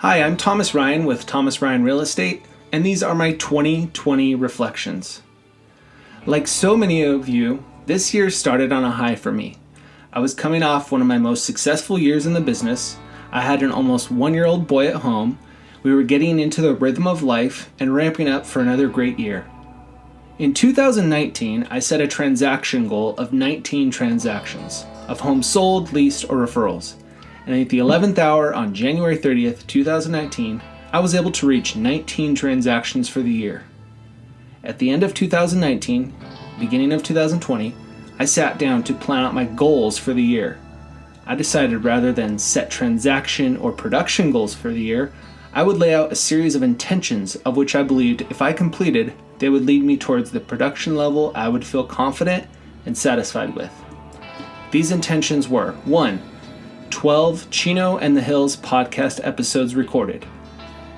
Hi, I'm Thomas Ryan with Thomas Ryan Real Estate, and these are my 2020 reflections. Like so many of you, this year started on a high for me. I was coming off one of my most successful years in the business. I had an almost 1-year-old boy at home. We were getting into the rhythm of life and ramping up for another great year. In 2019, I set a transaction goal of 19 transactions of homes sold, leased, or referrals. And at the 11th hour on January 30th, 2019, I was able to reach 19 transactions for the year. At the end of 2019, beginning of 2020, I sat down to plan out my goals for the year. I decided rather than set transaction or production goals for the year, I would lay out a series of intentions of which I believed if I completed, they would lead me towards the production level I would feel confident and satisfied with. These intentions were 1. 12 Chino and the Hills podcast episodes recorded.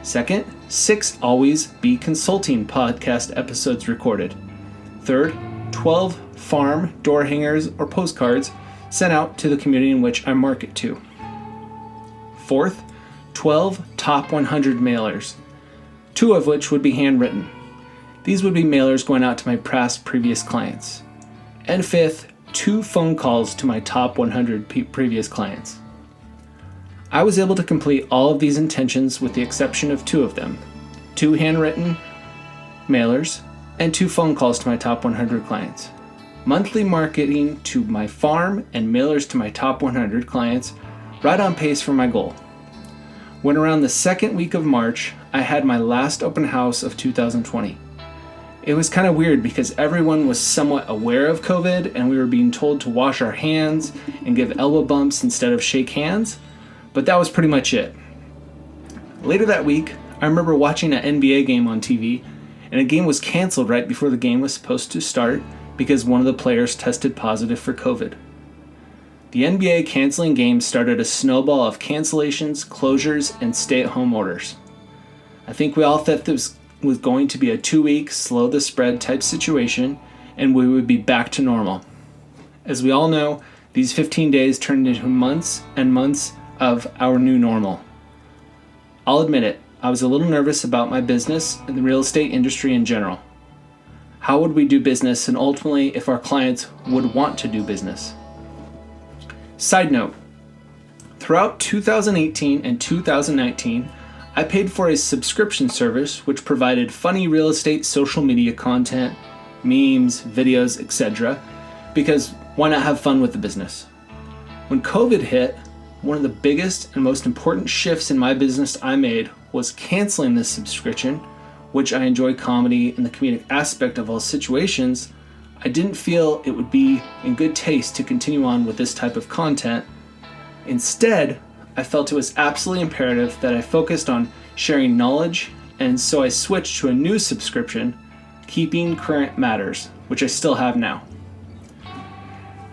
Second, 6 Always Be Consulting podcast episodes recorded. Third, 12 farm door hangers or postcards sent out to the community in which I market to. Fourth, 12 top 100 mailers, 2 of which would be handwritten. These would be mailers going out to my previous clients. And fifth, 2 phone calls to my top 100 previous clients. I was able to complete all of these intentions with the exception of 2 of them, 2 handwritten mailers and 2 phone calls to my top 100 clients. Monthly marketing to my farm and mailers to my top 100 clients, right on pace for my goal. When around the second week of March, I had my last open house of 2020. It was kind of weird because everyone was somewhat aware of COVID and we were being told to wash our hands and give elbow bumps instead of shake hands, but that was pretty much it. Later that week, I remember watching an NBA game on TV and a game was canceled right before the game was supposed to start because one of the players tested positive for COVID. The NBA canceling games started a snowball of cancellations, closures, and stay-at-home orders. I think we all thought this was going to be a 2-week, slow the spread type situation, and we would be back to normal. As we all know, these 15 days turned into months and months of our new normal. I'll admit it, I was a little nervous about my business and the real estate industry in general. How would we do business and ultimately if our clients would want to do business? Side note, throughout 2018 and 2019, I paid for a subscription service which provided funny real estate social media content, memes, videos, etc. because why not have fun with the business? When COVID hit, one of the biggest and most important shifts in my business I made was canceling this subscription, which I enjoy comedy and the comedic aspect of all situations. I didn't feel it would be in good taste to continue on with this type of content. Instead, I felt it was absolutely imperative that I focused on sharing knowledge, and so I switched to a new subscription, Keeping Current Matters, which I still have now.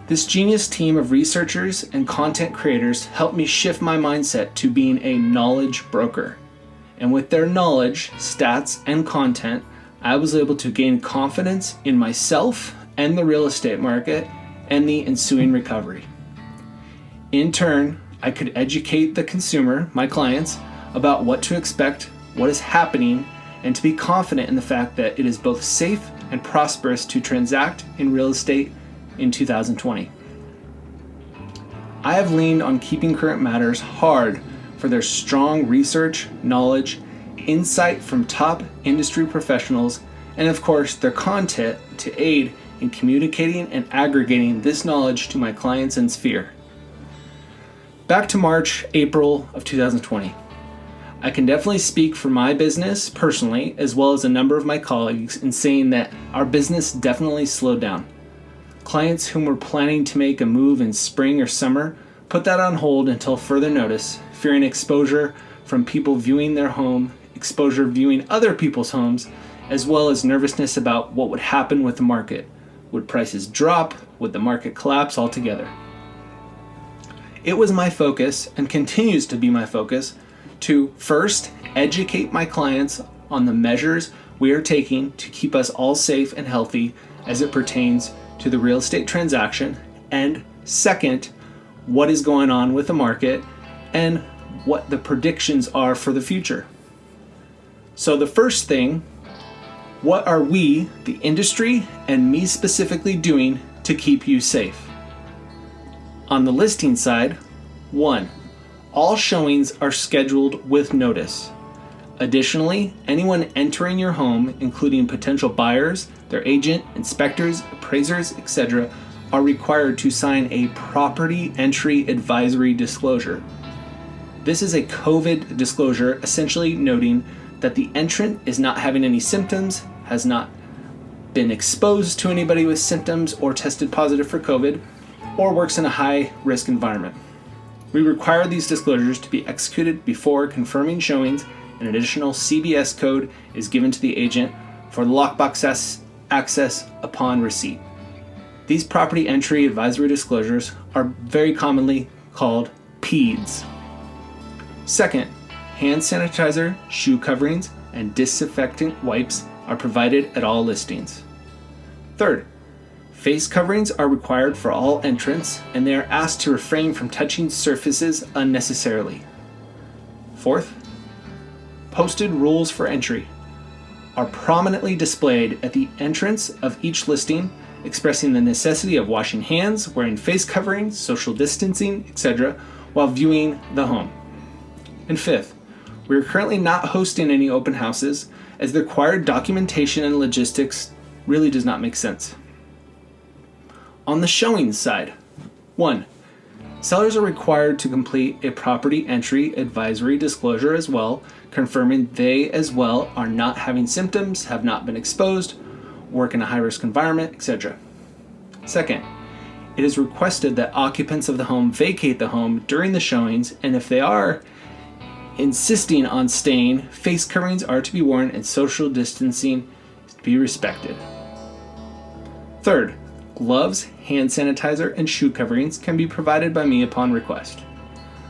This genius team of researchers and content creators helped me shift my mindset to being a knowledge broker. And with their knowledge, stats, and content, I was able to gain confidence in myself and the real estate market and the ensuing recovery. In turn, I could educate the consumer, my clients, about what to expect, what is happening, and to be confident in the fact that it is both safe and prosperous to transact in real estate in 2020. I have leaned on Keeping Current Matters hard for their strong research, knowledge, insight from top industry professionals, and of course their content to aid in communicating and aggregating this knowledge to my clients and sphere. Back to March, April of 2020. I can definitely speak for my business personally, as well as a number of my colleagues, in saying that our business definitely slowed down. Clients whom were planning to make a move in spring or summer put that on hold until further notice, fearing exposure from people viewing their home, exposure viewing other people's homes, as well as nervousness about what would happen with the market. Would prices drop? Would the market collapse altogether? It was my focus, and continues to be my focus, to first educate my clients on the measures we are taking to keep us all safe and healthy as it pertains to the real estate transaction, and second, what is going on with the market and what the predictions are for the future. So the first thing, what are we, the industry, and me specifically doing to keep you safe? On the listing side, 1. All showings are scheduled with notice. Additionally, anyone entering your home, including potential buyers, their agent, inspectors, appraisers, etc., are required to sign a property entry advisory disclosure. This is a COVID disclosure, essentially noting that the entrant is not having any symptoms, has not been exposed to anybody with symptoms or tested positive for COVID, or works in a high-risk environment. We require these disclosures to be executed before confirming showings. An additional CBS code is given to the agent for the lockbox access upon receipt. These property entry advisory disclosures are very commonly called PEDs. Second, hand sanitizer, shoe coverings, and disinfectant wipes are provided at all listings. Third, face coverings are required for all entrants, and they are asked to refrain from touching surfaces unnecessarily. Fourth, posted rules for entry are prominently displayed at the entrance of each listing, expressing the necessity of washing hands, wearing face coverings, social distancing, etc., while viewing the home. And fifth, we are currently not hosting any open houses, as the required documentation and logistics really does not make sense. On the showing side, 1. Sellers are required to complete a property entry advisory disclosure as well, confirming they as well are not having symptoms, have not been exposed, work in a high-risk environment, etc. Second, it is requested that occupants of the home vacate the home during the showings, and if they are insisting on staying, face coverings are to be worn and social distancing is to be respected. Third, gloves, hand sanitizer, and shoe coverings can be provided by me upon request.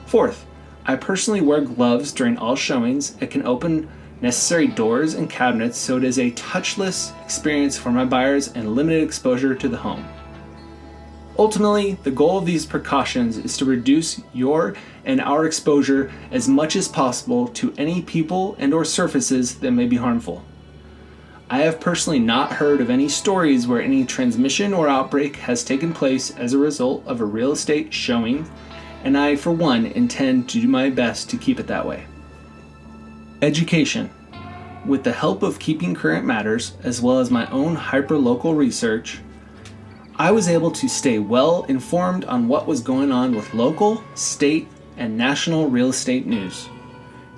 Fourth, I personally wear gloves during all showings and can open necessary doors and cabinets, so it is a touchless experience for my buyers and limited exposure to the home. Ultimately, the goal of these precautions is to reduce your and our exposure as much as possible to any people and or surfaces that may be harmful. I have personally not heard of any stories where any transmission or outbreak has taken place as a result of a real estate showing, and I, for one, intend to do my best to keep it that way. Education. With the help of Keeping Current Matters, as well as my own hyperlocal research, I was able to stay well informed on what was going on with local, state, and national real estate news.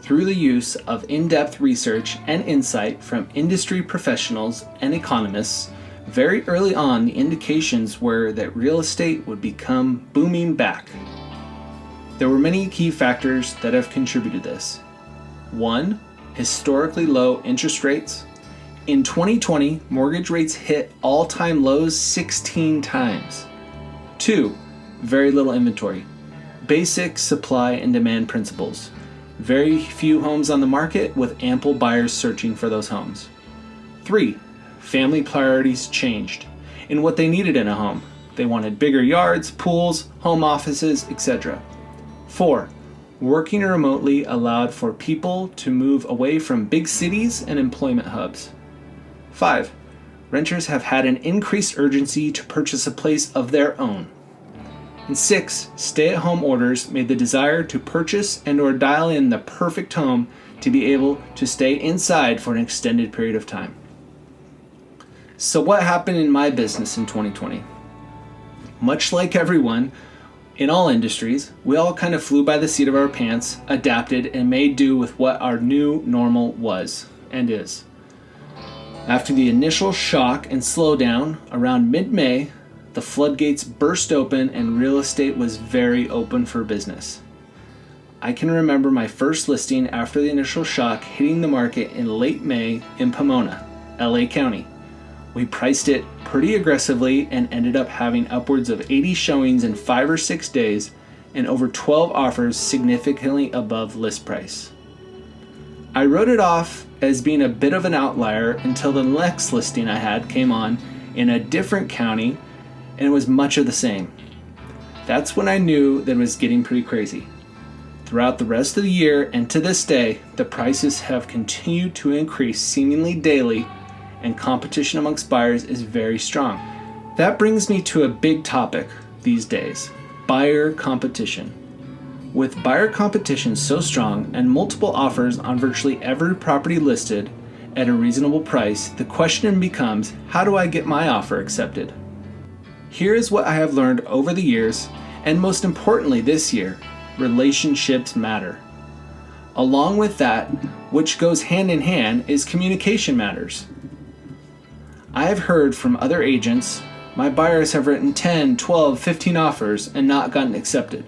Through the use of in-depth research and insight from industry professionals and economists, very early on the indications were that real estate would become booming back. There were many key factors that have contributed to this. 1. Historically low interest rates. In 2020, mortgage rates hit all-time lows 16 times. 2. Very little inventory. Basic supply and demand principles. Very few homes on the market with ample buyers searching for those homes. 3. Family priorities changed in what they needed in a home. They wanted bigger yards, pools, home offices, etc. 4. Working remotely allowed for people to move away from big cities and employment hubs. 5. Renters have had an increased urgency to purchase a place of their own. And 6. Stay-at-home orders made the desire to purchase and or dial in the perfect home to be able to stay inside for an extended period of time. So what happened in my business in 2020? Much like everyone, in all industries, we all kind of flew by the seat of our pants, adapted, and made do with what our new normal was and is. After the initial shock and slowdown around mid-May, the floodgates burst open and real estate was very open for business. I can remember my first listing after the initial shock hitting the market in late May in Pomona, LA County. We priced it pretty aggressively and ended up having upwards of 80 showings in 5 or 6 days and over 12 offers significantly above list price. I wrote it off as being a bit of an outlier until the next listing I had came on in a different county and it was much of the same. That's when I knew that it was getting pretty crazy. Throughout the rest of the year and to this day, the prices have continued to increase seemingly daily, and competition amongst buyers is very strong. That brings me to a big topic these days: buyer competition. With buyer competition so strong and multiple offers on virtually every property listed at a reasonable price, the question becomes, how do I get my offer accepted? Here is what I have learned over the years, and most importantly this year: relationships matter. Along with that, which goes hand in hand, is communication matters. I have heard from other agents, my buyers have written 10, 12, 15 offers and not gotten accepted.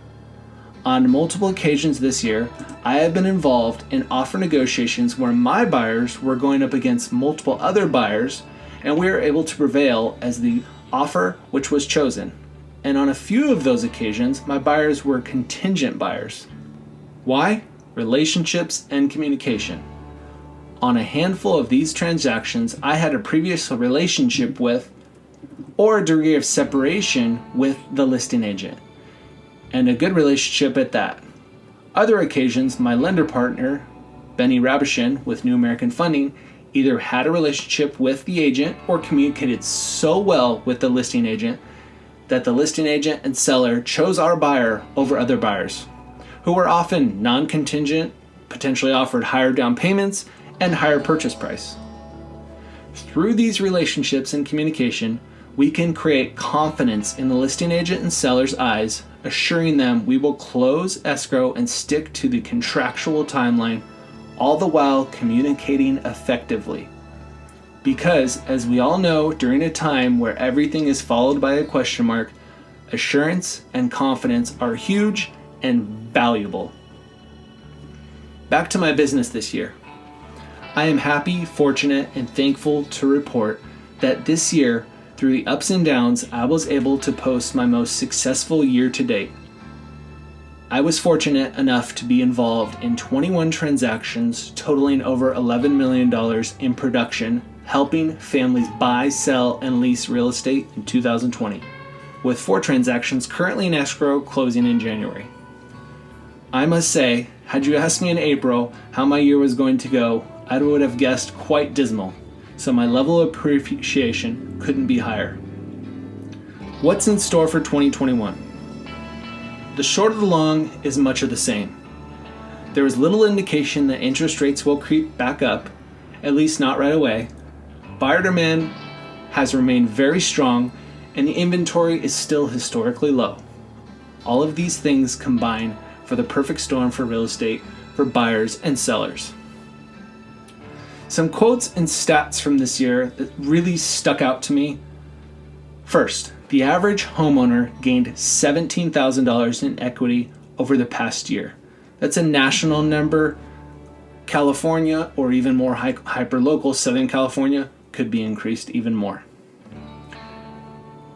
On multiple occasions this year, I have been involved in offer negotiations where my buyers were going up against multiple other buyers, and we were able to prevail as the offer which was chosen. And on a few of those occasions, my buyers were contingent buyers. Why? Relationships and communication. On a handful of these transactions, I had a previous relationship with, or a degree of separation with, the listing agent, and a good relationship at that. Other occasions, my lender partner, Benny Rabishin with New American Funding, either had a relationship with the agent or communicated so well with the listing agent that the listing agent and seller chose our buyer over other buyers, who were often non-contingent, potentially offered higher down payments and higher purchase price. Through these relationships and communication, we can create confidence in the listing agent and seller's eyes, assuring them we will close escrow and stick to the contractual timeline, all the while communicating effectively. Because, as we all know, during a time where everything is followed by a question mark, assurance and confidence are huge and valuable. Back to my business this year. I am happy, fortunate, and thankful to report that this year, through the ups and downs, I was able to post my most successful year to date. I was fortunate enough to be involved in 21 transactions totaling over $11 million in production, helping families buy, sell, and lease real estate in 2020, with 4 transactions currently in escrow closing in January. I must say, had you asked me in April how my year was going to go, I would have guessed quite dismal, so my level of appreciation couldn't be higher. What's in store for 2021? The short of the long is much of the same. There is little indication that interest rates will creep back up, at least not right away. Buyer demand has remained very strong, and the inventory is still historically low. All of these things combine for the perfect storm for real estate for buyers and sellers. Some quotes and stats from this year that really stuck out to me. First, the average homeowner gained $17,000 in equity over the past year. That's a national number. California, or even more hyper-local, Southern California, could be increased even more.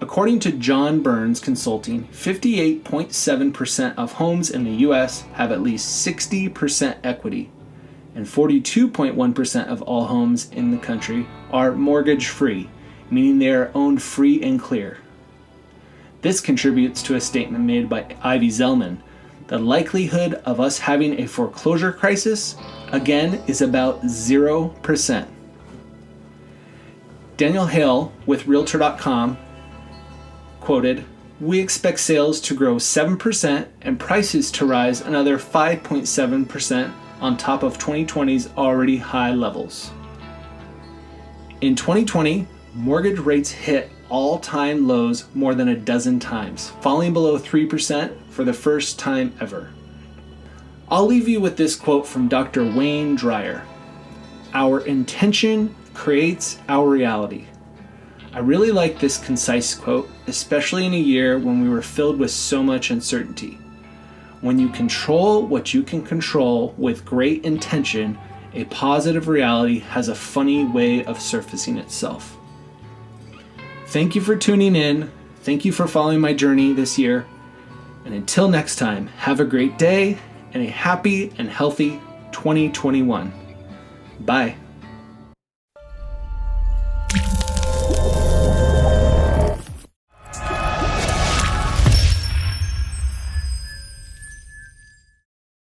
According to John Burns Consulting, 58.7% of homes in the U.S. have at least 60% equity, and 42.1% of all homes in the country are mortgage-free, meaning they are owned free and clear. This contributes to a statement made by Ivy Zellman: the likelihood of us having a foreclosure crisis, again, is about 0%. Daniel Hale with realtor.com quoted, "We expect sales to grow 7% and prices to rise another 5.7% on top of 2020's already high levels." In 2020, mortgage rates hit all-time lows more than a dozen times, falling below 3% for the first time ever. I'll leave you with this quote from Dr. Wayne Dyer: "Our intention creates our reality." I really like this concise quote, especially in a year when we were filled with so much uncertainty. When you control what you can control with great intention, a positive reality has a funny way of surfacing itself. Thank you for tuning in. Thank you for following my journey this year. And until next time, have a great day and a happy and healthy 2021. Bye.